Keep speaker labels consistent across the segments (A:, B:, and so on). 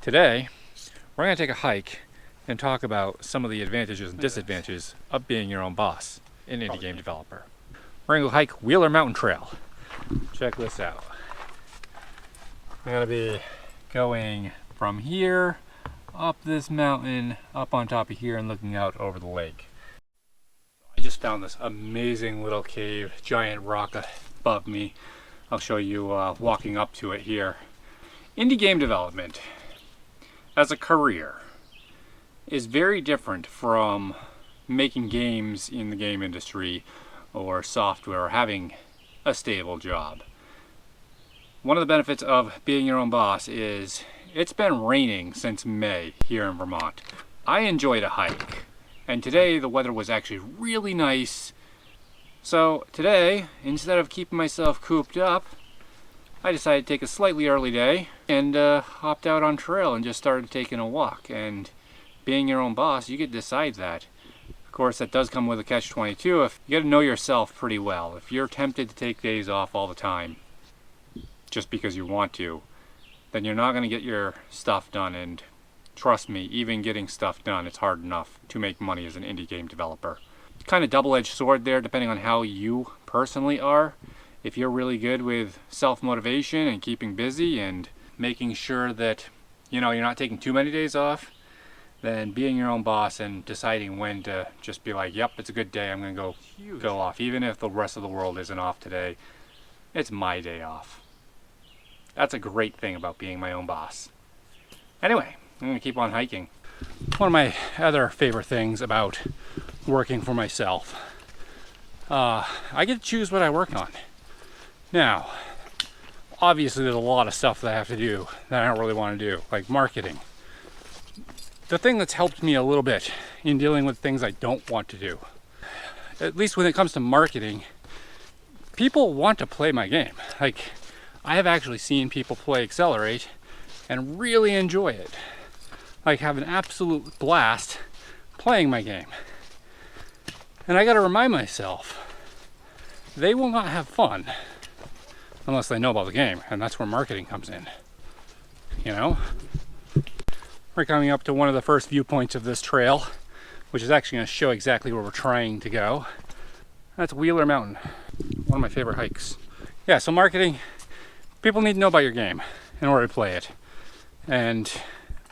A: Today, we're going to take a hike and talk about some of the advantages and disadvantages of being your own boss, an indie game developer. We're going to go hike Wheeler Mountain Trail. Check this out. We're going to be going from here up this mountain, up on top of here, and looking out over the lake. I just found this amazing little cave, giant rock above me. I'll show you walking up to it here. Indie game development as a career is very different from making games in the game industry or software or having a stable job. One of the benefits of being your own boss is it's been raining since May here in Vermont. I enjoyed a hike, and today the weather was actually really nice. So today, instead of keeping myself cooped up, I decided to take a slightly early day and hopped out on trail and just started taking a walk. And being your own boss, you get to decide that. Of course, that does come with a catch-22. If you got to know yourself pretty well. If you're tempted to take days off all the time just because you want to, then you're not going to get your stuff done. And trust me, even getting stuff done, it's hard enough to make money as an indie game developer. Kind of double-edged sword there, depending on how you personally are. If you're really good with self-motivation and keeping busy and making sure that you're not taking too many days off, then being your own boss and deciding when to just be like, yep, it's a good day, I'm going to go off. Even if the rest of the world isn't off today, it's my day off. That's a great thing about being my own boss. Anyway, I'm going to keep on hiking. One of my other favorite things about working for myself, I get to choose what I work on. Now, obviously there's a lot of stuff that I have to do that I don't really want to do, like marketing. The thing that's helped me a little bit in dealing with things I don't want to do, at least when it comes to marketing, people want to play my game. Like, I have actually seen people play Accelerate and really enjoy it. Like, have an absolute blast playing my game. And I gotta remind myself, they will not have fun unless they know about the game, and that's where marketing comes in. We're coming up to one of the first viewpoints of this trail, which is actually going to show exactly where we're trying to go. That's Wheeler Mountain, one of my favorite hikes. Yeah, so marketing, people need to know about your game in order to play it, and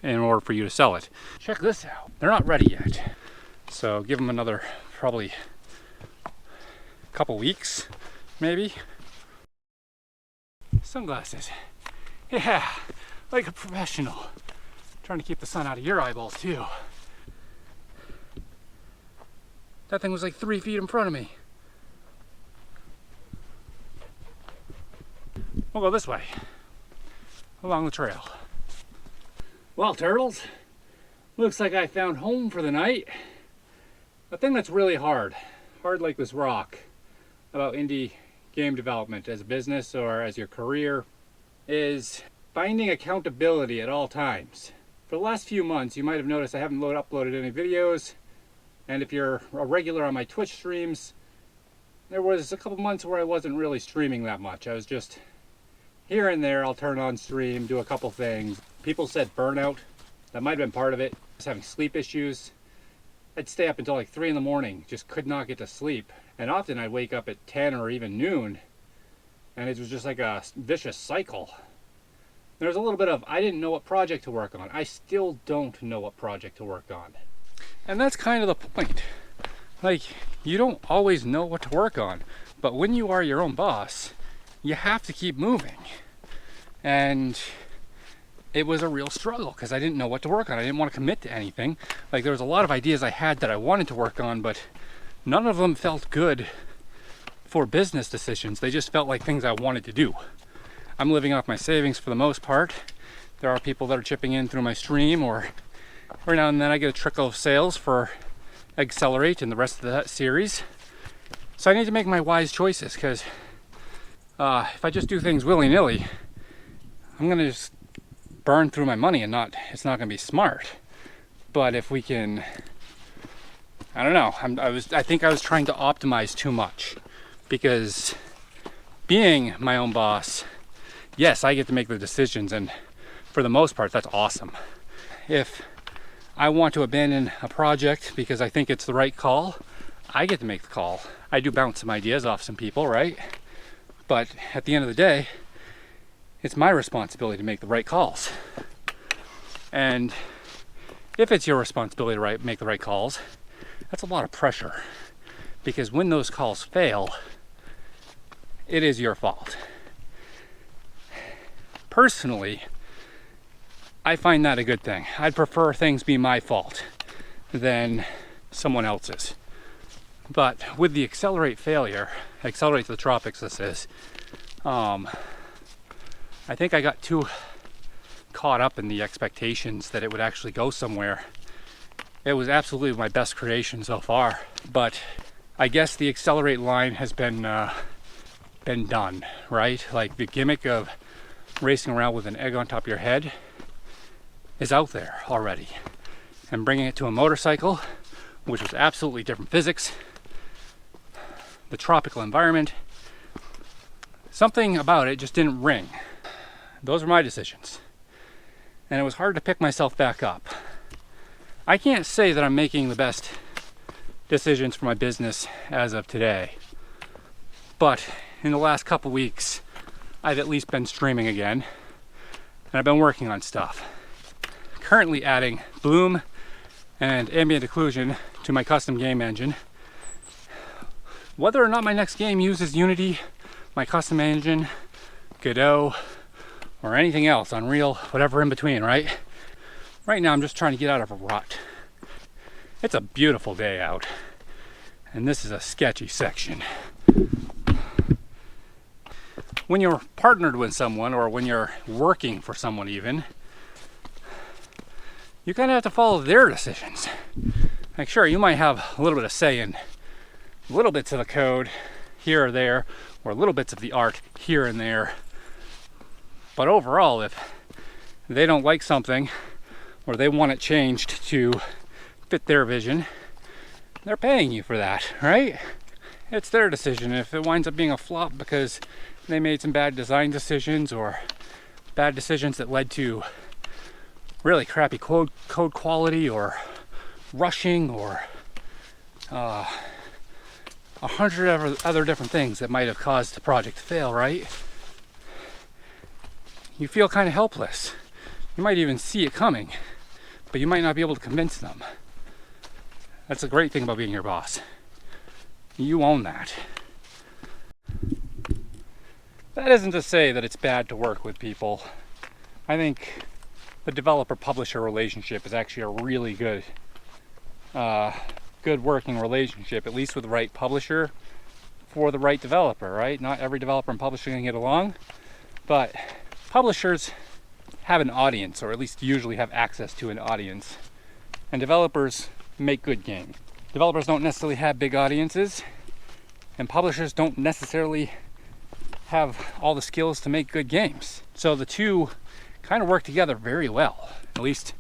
A: in order for you to sell it. Check this out. They're not ready yet, so give them another probably couple weeks, maybe. Sunglasses. Yeah, like a professional. Trying to keep the sun out of your eyeballs too. That thing was like 3 feet in front of me. We'll go this way, along the trail. Well, turtles, looks like I found home for the night. The thing that's really hard like this rock, about indie game development as a business or as your career, is finding accountability at all times. For the last few months, you might have noticed I haven't uploaded any videos, and if you're a regular on my Twitch streams, there was a couple months where I wasn't really streaming that much. I was just here and there. I'll turn on stream, do a couple things. People said burnout. That might have been part of it. I was having sleep issues. I'd stay up until like 3 in the morning, just could not get to sleep. And often I'd wake up at 10 or even noon, and it was just like a vicious cycle. There's a little bit of, I didn't know what project to work on. I still don't know what project to work on. And that's kind of the point. Like, you don't always know what to work on, but when you are your own boss, you have to keep moving. And it was a real struggle because I didn't know what to work on. I didn't want to commit to anything. Like, there was a lot of ideas I had that I wanted to work on, but none of them felt good for business decisions. They just felt like things I wanted to do. I'm living off my savings for the most part. There are people that are chipping in through my stream, or every now and then I get a trickle of sales for Accelerate and the rest of that series. So I need to make my wise choices, because if I just do things willy-nilly, I'm gonna just burn through my money and it's not gonna be smart. But if we can, I don't know, I think I was trying to optimize too much, because being my own boss, yes, I get to make the decisions, and for the most part, that's awesome. If I want to abandon a project because I think it's the right call, I get to make the call. I do bounce some ideas off some people, right? But at the end of the day, it's my responsibility to make the right calls. And if it's your responsibility to make the right calls, that's a lot of pressure. Because when those calls fail, it is your fault. Personally, I find that a good thing. I'd prefer things be my fault than someone else's. But with the Accelerate to the Tropics this is, I think I got too caught up in the expectations that it would actually go somewhere. It was absolutely my best creation so far, but I guess the Accelerate line has been done, right? Like the gimmick of racing around with an egg on top of your head is out there already, and bringing it to a motorcycle, which was absolutely different physics, the tropical environment, something about it just didn't ring. Those were my decisions, and it was hard to pick myself back up. I can't say that I'm making the best decisions for my business as of today, but in the last couple weeks I've at least been streaming again, and I've been working on stuff. Currently adding bloom and ambient occlusion to my custom game engine. Whether or not my next game uses Unity, my custom engine, Godot, or anything else, Unreal, whatever in between, right? Right now I'm just trying to get out of a rut. It's a beautiful day out, and this is a sketchy section. When you're partnered with someone, or when you're working for someone even, you kind of have to follow their decisions. Like, sure, you might have a little bit of say in little bits of the code here or there, or little bits of the art here and there. But overall, if they don't like something, or they want it changed to fit their vision, they're paying you for that, right? It's their decision. If it winds up being a flop because they made some bad design decisions, or bad decisions that led to really crappy code quality, or rushing, or 100 other different things that might have caused the project to fail, right? You feel kind of helpless. You might even see it coming, but you might not be able to convince them. That's the great thing about being your boss. You own that. That isn't to say that it's bad to work with people. I think the developer-publisher relationship is actually a really good working relationship, at least with the right publisher for the right developer, right? Not every developer and publisher can get along, but publishers have an audience, or at least usually have access to an audience, and developers make good games. Developers don't necessarily have big audiences, and publishers don't necessarily have all the skills to make good games. So the two kind of work together very well, at least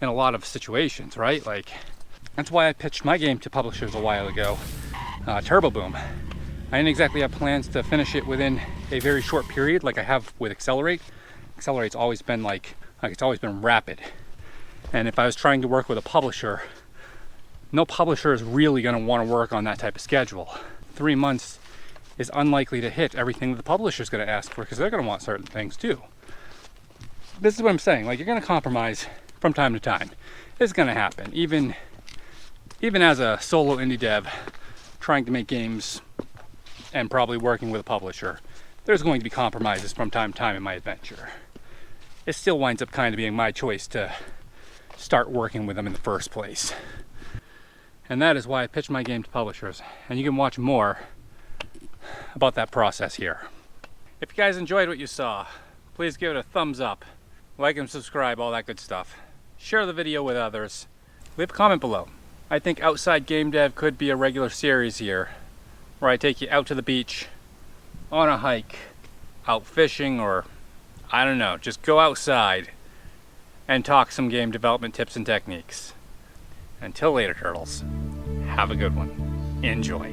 A: in a lot of situations, right? Like, that's why I pitched my game to publishers a while ago, Turbo Boom. I didn't exactly have plans to finish it within a very short period like I have with Accelerate. Accelerate's always been like it's always been rapid. And if I was trying to work with a publisher, no publisher is really going to want to work on that type of schedule. 3 months is unlikely to hit everything that the publisher is going to ask for, because they're going to want certain things too. This is what I'm saying. Like, you're going to compromise from time to time. It's going to happen. Even as a solo indie dev trying to make games and probably working with a publisher, there's going to be compromises from time to time in my adventure. It still winds up kind of being my choice to start working with them in the first place. And that is why I pitch my game to publishers. And you can watch more about that process here. If you guys enjoyed what you saw, please give it a thumbs up, like and subscribe, all that good stuff. Share the video with others. Leave a comment below. I think Outside Game Dev could be a regular series here, where I take you out to the beach, on a hike, out fishing, or I don't know, just go outside and talk some game development tips and techniques. Until later, turtles, have a good one. Enjoy.